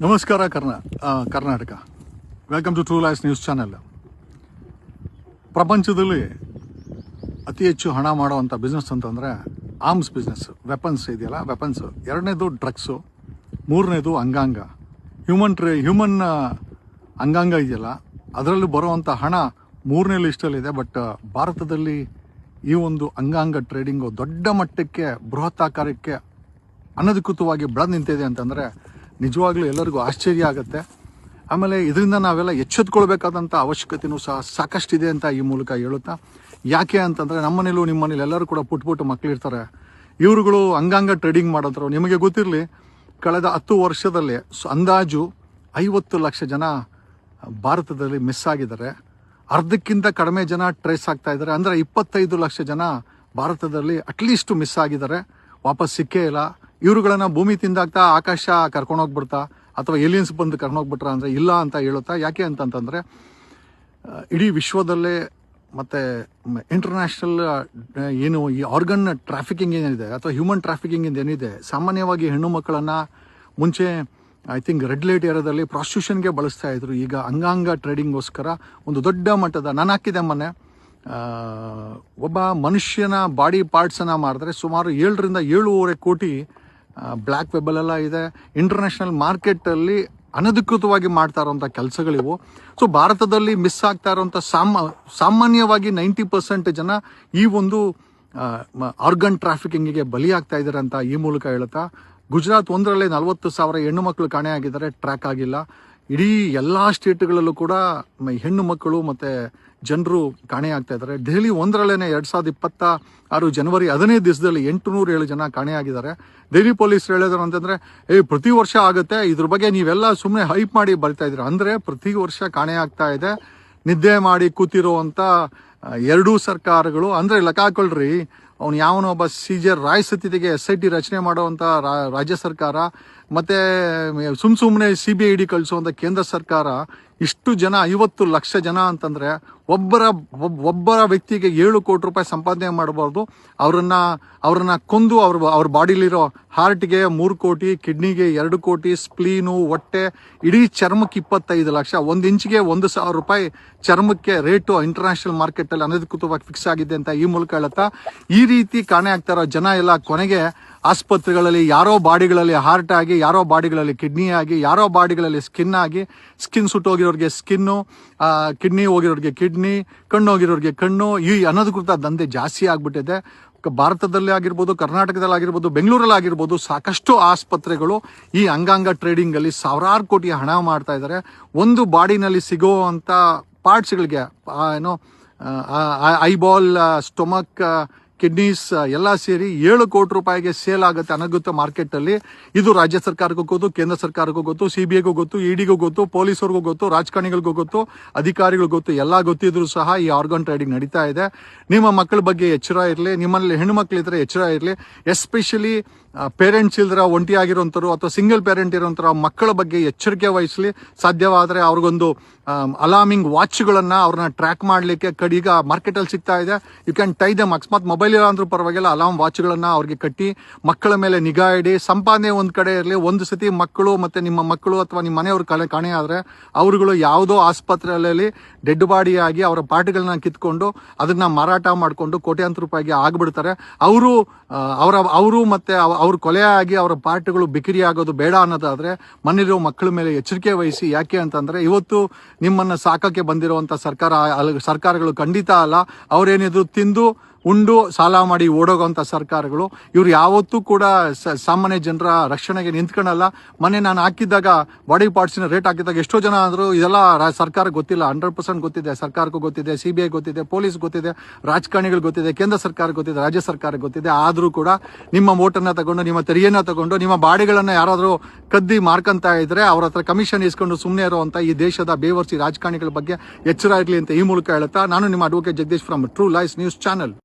ನಮಸ್ಕಾರ Karnataka. Welcome to true life news channel. ಪ್ರಪಂಚದಲ್ಲಿ ಅತಿ ಹೆಚ್ಚು ಹಣ ಮಾಡುವಂಥ ಬಿಸ್ನೆಸ್ ಅಂತಂದರೆ ಆರ್ಮ್ಸ್ ಬಿಸ್ನೆಸ್, ವೆಪನ್ಸ್ ಇದೆಯಲ್ಲ, ವೆಪನ್ಸ್. ಎರಡನೇದು ಡ್ರಗ್ಸು, ಮೂರನೇದು ಅಂಗಾಂಗ, ಹ್ಯೂಮನ್ ಅಂಗಾಂಗ ಇದೆಯಲ್ಲ, ಅದರಲ್ಲಿ ಬರುವಂಥ ಹಣ ಮೂರನೇ ಲಿಸ್ಟಲ್ಲಿದೆ. ಬಟ್ ಭಾರತದಲ್ಲಿ ಈ ಒಂದು ಅಂಗಾಂಗ ಟ್ರೇಡಿಂಗು ದೊಡ್ಡ ಮಟ್ಟಕ್ಕೆ ಬೃಹತ್ತಾಕಾರಕ್ಕೆ ಅನಧಿಕೃತವಾಗಿ ಬೆಳೆದು ನಿಂತಿದೆ ಅಂತಂದರೆ ನಿಜವಾಗ್ಲೂ ಎಲ್ಲರಿಗೂ ಆಶ್ಚರ್ಯ ಆಗುತ್ತೆ. ಆಮೇಲೆ ಇದರಿಂದ ನಾವೆಲ್ಲ ಎಚ್ಚೆತ್ಕೊಳ್ಬೇಕಾದಂಥ ಅವಶ್ಯಕತೆಯೂ ಸಹ ಸಾಕಷ್ಟಿದೆ ಅಂತ ಈ ಮೂಲಕ ಹೇಳುತ್ತಾ, ಯಾಕೆ ಅಂತಂದರೆ ನಮ್ಮನೇಲೂ ನಿಮ್ಮ ಮನೇಲಿ ಎಲ್ಲರೂ ಕೂಡ ಪುಟ್ಟ ಮಕ್ಕಳಿರ್ತಾರೆ. ಇವರುಗಳು ಅಂಗಾಂಗ ಟ್ರೇಡಿಂಗ್ ಮಾಡೋದ್ರು. ನಿಮಗೆ ಗೊತ್ತಿರಲಿ, ಕಳೆದ 10 ವರ್ಷದಲ್ಲಿ ಅಂದಾಜು 50 ಲಕ್ಷ ಜನ ಭಾರತದಲ್ಲಿ ಮಿಸ್ ಆಗಿದ್ದಾರೆ. ಅರ್ಧಕ್ಕಿಂತ ಕಡಿಮೆ ಜನ ಟ್ರೇಸ್ ಆಗ್ತಾ ಇದ್ದಾರೆ. ಅಂದರೆ 25 ಲಕ್ಷ ಜನ ಭಾರತದಲ್ಲಿ ಅಟ್ಲೀಸ್ಟ್ ಮಿಸ್ ಆಗಿದ್ದಾರೆ, ವಾಪಸ್ ಸಿಕ್ಕೇ ಇಲ್ಲ. ಇವ್ರುಗಳನ್ನ ಭೂಮಿ ತಿಂದಾಗ್ತಾ ಆಕಾಶ ಕರ್ಕೊಂಡೋಗ್ಬಿಡ್ತಾ ಅಥವಾ ಏಲಿಯನ್ಸ್ ಬಂದು ಕರ್ಕೊಂಡೋಗ್ಬಿಟ್ರ ಅಂದರೆ ಇಲ್ಲ ಅಂತ ಹೇಳುತ್ತಾ. ಯಾಕೆ ಅಂತಂತಂದರೆ ಇಡೀ ವಿಶ್ವದಲ್ಲೇ ಮತ್ತು ಇಂಟರ್ನ್ಯಾಷನಲ್ ಏನು ಈ ಆರ್ಗನ್ ಟ್ರಾಫಿಕಿಂಗ್ ಏನಿದೆ ಅಥವಾ ಹ್ಯೂಮನ್ ಟ್ರಾಫಿಕಿಂಗ್ ಏನಿದೆ, ಸಾಮಾನ್ಯವಾಗಿ ಹೆಣ್ಣು ಮಕ್ಕಳನ್ನು ಮುಂಚೆ ಐ ಥಿಂಕ್ ರೆಡ್ ಲೈಟ್ ಏರಿಯಾದಲ್ಲಿ ಪ್ರಾಸ್ಟಿಟ್ಯೂಷನ್ಗೆ ಬಳಸ್ತಾ ಇದ್ರು. ಈಗ ಅಂಗಾಂಗ ಟ್ರೇಡಿಂಗ್ಗೋಸ್ಕರ ಒಂದು ದೊಡ್ಡ ಮಟ್ಟದ, ನಾನು ಹಾಕಿದೆ ಮೊನ್ನೆ, ಒಬ್ಬ ಮನುಷ್ಯನ ಬಾಡಿ ಪಾರ್ಟ್ಸನ್ನು ಮಾಡಿದ್ರೆ ಸುಮಾರು 7 ರಿಂದ 7.5 ಕೋಟಿ ಬ್ಲ್ಯಾಕ್ ವೆಬ್ಬಲ್ಲೆಲ್ಲ ಇದೆ. ಇಂಟರ್ನ್ಯಾಷನಲ್ ಮಾರ್ಕೆಟಲ್ಲಿ ಅನಧಿಕೃತವಾಗಿ ಮಾಡ್ತಾ ಇರೋಂಥ ಕೆಲಸಗಳಿವು. ಸೊ ಭಾರತದಲ್ಲಿ ಮಿಸ್ ಆಗ್ತಾ ಇರೋಂಥ ಸಾಮಾನ್ಯವಾಗಿ 90% ಜನ ಈ ಒಂದು ಆರ್ಗನ್ ಟ್ರಾಫಿಕಿಂಗಿಗೆ ಬಲಿಯಾಗ್ತಾ ಇದ್ದಾರೆ ಅಂತ ಈ ಮೂಲಕ ಹೇಳುತ್ತಾ, ಗುಜರಾತ್ ಒಂದರಲ್ಲೇ 40,000 ಹೆಣ್ಣು ಮಕ್ಕಳು ಕಾಣೆಯಾಗಿದ್ದಾರೆ, ಟ್ರ್ಯಾಕ್ ಆಗಿಲ್ಲ. ಇಡೀ ಎಲ್ಲ ಸ್ಟೇಟ್ಗಳಲ್ಲೂ ಕೂಡ ಹೆಣ್ಣು ಮಕ್ಕಳು ಮತ್ತು ಜನರು ಕಾಣೆಯಾಗ್ತಾ ಇದ್ದಾರೆ. ದೆಹಲಿ ಒಂದರಲ್ಲೇ 2026 ಜನವರಿ 15 ದಿವಸದಲ್ಲಿ 807 ಜನ ಕಾಣೆಯಾಗಿದ್ದಾರೆ. ದೆಹಲಿ ಪೊಲೀಸರು ಹೇಳಿದ್ರು ಅಂತಂದರೆ, ಪ್ರತಿ ವರ್ಷ ಆಗುತ್ತೆ, ಇದ್ರ ಬಗ್ಗೆ ನೀವೆಲ್ಲ ಸುಮ್ಮನೆ ಹೈಪ್ ಮಾಡಿ ಬರ್ತಾ ಇದ್ದೀರಾ. ಅಂದರೆ ಪ್ರತಿ ವರ್ಷ ಕಾಣೆಯಾಗ್ತಾ ಇದೆ. ನಿದ್ದೆ ಮಾಡಿ ಕೂತಿರುವಂಥ ಎರಡೂ ಸರ್ಕಾರಗಳು, ಅಂದರೆ ಲೆಕ್ಕ ಹಾಕೊಳ್ರಿ, ಅವನು ಯಾವನೊಬ್ಬ CJ ರಾಯ್ ಸತಿಗೆ SIT ರಚನೆ ಮಾಡುವಂಥ ರಾಜ್ಯ ಸರ್ಕಾರ ಮತ್ತು ಸುಮ್ಮನೆ CBID ಕಳಿಸುವಂಥ ಕೇಂದ್ರ ಸರ್ಕಾರ, ಇಷ್ಟು ಜನ 50 ಲಕ್ಷ ಜನ ಅಂತಂದರೆ ಒಬ್ಬರ ವ್ಯಕ್ತಿಗೆ 7 ಕೋಟಿ ರೂಪಾಯಿ ಸಂಪಾದನೆ ಮಾಡಬಾರ್ದು. ಅವ್ರನ್ನ ಕೊಂದು ಅವ್ರ ಬಾಡಿಲಿರೋ ಹಾರ್ಟ್ಗೆ 3 ಕೋಟಿ, ಕಿಡ್ನಿಗೆ 2 ಕೋಟಿ, ಸ್ಪ್ಲೀನು, ಹೊಟ್ಟೆ, ಇಡೀ ಚರ್ಮಕ್ಕೆ 25 ಲಕ್ಷ, 1 ಇಂಚಿಗೆ 1,000 ರೂಪಾಯಿ ಚರ್ಮಕ್ಕೆ ರೇಟು ಇಂಟರ್ನ್ಯಾಷನಲ್ ಮಾರ್ಕೆಟಲ್ಲಿ ಅನಧಿಕೃತವಾಗಿ ಫಿಕ್ಸ್ ಆಗಿದೆ ಅಂತ ಈ ಮೂಲಕ ಹೇಳುತ್ತಾ, ಈ ರೀತಿ ಕಾಣೆ ಆಗ್ತಾ ಇರೋ ಜನ ಎಲ್ಲ ಕೊನೆಗೆ ಆಸ್ಪತ್ರೆಗಳಲ್ಲಿ ಯಾರೋ ಬಾಡಿಗಳಲ್ಲಿ ಹಾರ್ಟ್ ಆಗಿ, ಯಾರೋ ಬಾಡಿಗಳಲ್ಲಿ ಕಿಡ್ನಿ ಆಗಿ, ಯಾರೋ ಬಾಡಿಗಳಲ್ಲಿ ಸ್ಕಿನ್ ಆಗಿ, ಸ್ಕಿನ್ ಸುಟ್ಟೋಗಿರೋರಿಗೆ ಸ್ಕಿನ್ನು, ಕಿಡ್ನಿ ಹೋಗಿರೋರಿಗೆ ಕಿಡ್ನಿ, ಕಣ್ಣು ಹೋಗಿರೋರಿಗೆ ಕಣ್ಣು, ಈ ಅನಧಿಕೃತ ದಂಧೆ ಜಾಸ್ತಿ ಆಗಿಬಿಟ್ಟಿದೆ. ಭಾರತದಲ್ಲಿ ಆಗಿರ್ಬೋದು, ಕರ್ನಾಟಕದಲ್ಲಿ ಆಗಿರ್ಬೋದು, ಬೆಂಗಳೂರಲ್ಲಿ ಆಗಿರ್ಬೋದು, ಸಾಕಷ್ಟು ಆಸ್ಪತ್ರೆಗಳು ಈ ಅಂಗಾಂಗ ಟ್ರೇಡಿಂಗಲ್ಲಿ ಸಾವಿರಾರು ಕೋಟಿ ಹಣ ಮಾಡ್ತಾ ಇದ್ದಾರೆ. ಒಂದು ಬಾಡಿನಲ್ಲಿ ಸಿಗುವಂಥ ಪಾರ್ಟ್ಸ್ಗಳಿಗೆ, ಏನೋ ಐಬಾಲ್, ಸ್ಟೊಮಕ್, ಕಿಡ್ನೀಸ್ ಎಲ್ಲ ಸೇರಿ 7 ಕೋಟಿ ರೂಪಾಯಿಗೆ ಸೇಲ್ ಆಗುತ್ತೆ ಅನಧಿಕೃತ ಮಾರ್ಕೆಟಲ್ಲಿ. ಇದು ರಾಜ್ಯ ಸರ್ಕಾರಕ್ಕೂ ಗೊತ್ತು, ಕೇಂದ್ರ ಸರ್ಕಾರಕ್ಕೂ ಗೊತ್ತು, CBIಗೂ ಗೊತ್ತು, EDಗೂ ಗೊತ್ತು, ಪೊಲೀಸರಿಗೂ ಗೊತ್ತು, ರಾಜಕಾರಣಿಗಳಿಗೂ ಗೊತ್ತು, ಅಧಿಕಾರಿಗಳಿಗೂ ಗೊತ್ತು. ಎಲ್ಲ ಗೊತ್ತಿದ್ರು ಸಹ ಈ ಆರ್ಗನ್ ಟ್ರೇಡಿಂಗ್ ನಡೀತಾ ಇದೆ. ನಿಮ್ಮ ಮಕ್ಕಳ ಬಗ್ಗೆ ಎಚ್ಚರ ಇರಲಿ, ನಿಮ್ಮಲ್ಲಿ ಹೆಣ್ಣು ಮಕ್ಕಳಿದ್ರೆ ಎಚ್ಚರ ಇರಲಿ. ಎಸ್ಪೆಷಲಿ ಪೇರೆಂಟ್ಸ್ ಇಲ್ದಿರ ಒಂಟಿ ಆಗಿರೋಂಥವ್ರು ಅಥವಾ ಸಿಂಗಲ್ ಪೇರೆಂಟ್ ಇರೋಂಥರ ಮಕ್ಕಳ ಬಗ್ಗೆ ಎಚ್ಚರಿಕೆ ವಹಿಸಲಿ. ಸಾಧ್ಯವಾದರೆ ಅವ್ರಿಗೊಂದು ಅಲಾರ್ಮಿಂಗ್ ವಾಚ್ಗಳನ್ನು ಅವ್ರನ್ನ ಟ್ರ್ಯಾಕ್ ಮಾಡಲಿಕ್ಕೆ ಈಗ ಮಾರ್ಕೆಟಲ್ಲಿ ಸಿಗ್ತಾ ಇದೆ. ಯು ಕ್ಯಾನ್ ಟೈ ದಮ್. ಅಕಸ್ಮಾತ್ ಮೊಬೈಲ್ ಇಲ್ಲ ಅಂದ್ರೂ ಪರವಾಗಿಲ್ಲ, ಅಲಾರ್ಮ್ ವಾಚ್ಗಳನ್ನು ಅವ್ರಿಗೆ ಕಟ್ಟಿ ಮಕ್ಕಳ ಮೇಲೆ ನಿಗಾ ಇಡಿ. ಸಂಪಾದನೆ ಒಂದು ಕಡೆ ಇರಲಿ. ಒಂದು ಸತಿ ಮಕ್ಕಳು ಮತ್ತು ನಿಮ್ಮ ಮಕ್ಕಳು ಅಥವಾ ನಿಮ್ಮ ಮನೆಯವ್ರ ಕಾಣೆ ಆದರೆ ಅವರುಗಳು ಯಾವುದೋ ಆಸ್ಪತ್ರೆಯಲ್ಲಿ ಡೆಡ್ ಬಾಡಿಯಾಗಿ ಅವರ ಪಾರ್ಟ್ಗಳನ್ನ ಕಿತ್ಕೊಂಡು ಅದನ್ನ ಮಾರಾಟ ಮಾಡಿಕೊಂಡು ಕೋಟ್ಯಾಂತರ ರೂಪಾಯಿಗೆ ಆಗಿಬಿಡ್ತಾರೆ. ಅವರು ಮತ್ತೆ ಅವ್ರ ಕೊಲೆ ಆಗಿ ಅವರ ಪಾರ್ಟ್ಗಳು ಬಿಕಿರಿ ಆಗೋದು ಬೇಡ ಅನ್ನೋದಾದರೆ ಮನೆಯಲ್ಲಿರೋ ಮಕ್ಕಳ ಮೇಲೆ ಎಚ್ಚರಿಕೆ ವಹಿಸಿ. ಯಾಕೆ ಅಂತಂದರೆ ಇವತ್ತು ನಿಮ್ಮನ್ನು ಸಾಕಕ್ಕೆ ಬಂದಿರುವಂಥ ಸರ್ಕಾರಗಳು ಖಂಡಿತ ಅಲ್ಲ. ಅವರೇನಿದ್ರು ತಿಂದು ಉಂಡು ಸಾಲ ಮಾಡಿ ಓಡೋಗೋಂಥ ಸರ್ಕಾರಗಳು. ಇವ್ರು ಯಾವತ್ತೂ ಕೂಡ ಸಾಮಾನ್ಯ ಜನರ ರಕ್ಷಣೆಗೆ ನಿಂತ್ಕೊಳ್ಳಲ್ಲ. ಮೊನ್ನೆ ನಾನು ಹಾಕಿದ್ದಾಗ ಬಾಡಿ ಪಾರ್ಟ್ಸಿನ ರೇಟ್ ಹಾಕಿದಾಗ ಎಷ್ಟೋ ಜನ ಅಂದರು ಇದೆಲ್ಲ ಸರ್ಕಾರಕ್ಕೆ ಗೊತ್ತಿಲ್ಲ. 100% ಗೊತ್ತಿದೆ. ಸರ್ಕಾರಕ್ಕೂ ಗೊತ್ತಿದೆ, CBI ಗೊತ್ತಿದೆ, ಪೊಲೀಸ್ ಗೊತ್ತಿದೆ, ರಾಜಕಾರಣಿಗಳು ಗೊತ್ತಿದೆ, ಕೇಂದ್ರ ಸರ್ಕಾರ ಗೊತ್ತಿದೆ, ರಾಜ್ಯ ಸರ್ಕಾರ ಗೊತ್ತಿದೆ. ಆದರೂ ಕೂಡ ನಿಮ್ಮ ಓಟನ್ನು ತಗೊಂಡು, ನಿಮ್ಮ ತೆರಿಗೆನ ತಗೊಂಡು, ನಿಮ್ಮ ಬಾಡಿಗಳನ್ನು ಯಾರಾದರೂ ಕದ್ದಿ ಮಾರ್ಕಂತ ಇದ್ರೆ ಅವ್ರ ಹತ್ರ ಕಮಿಷನ್ ಇಸ್ಕೊಂಡು ಸುಮ್ಮನೆ ಇರುವಂಥ ಈ ದೇಶದ ಬೇವರ್ಸಿ ರಾಜಕಾರಣಿಗಳ ಬಗ್ಗೆ ಎಚ್ಚರ ಇರಲಿ ಅಂತ ಈ ಮೂಲಕ ಹೇಳುತ್ತಾ, ನಾನು ನಿಮ್ಮ advocate Jagadish from true life news channel.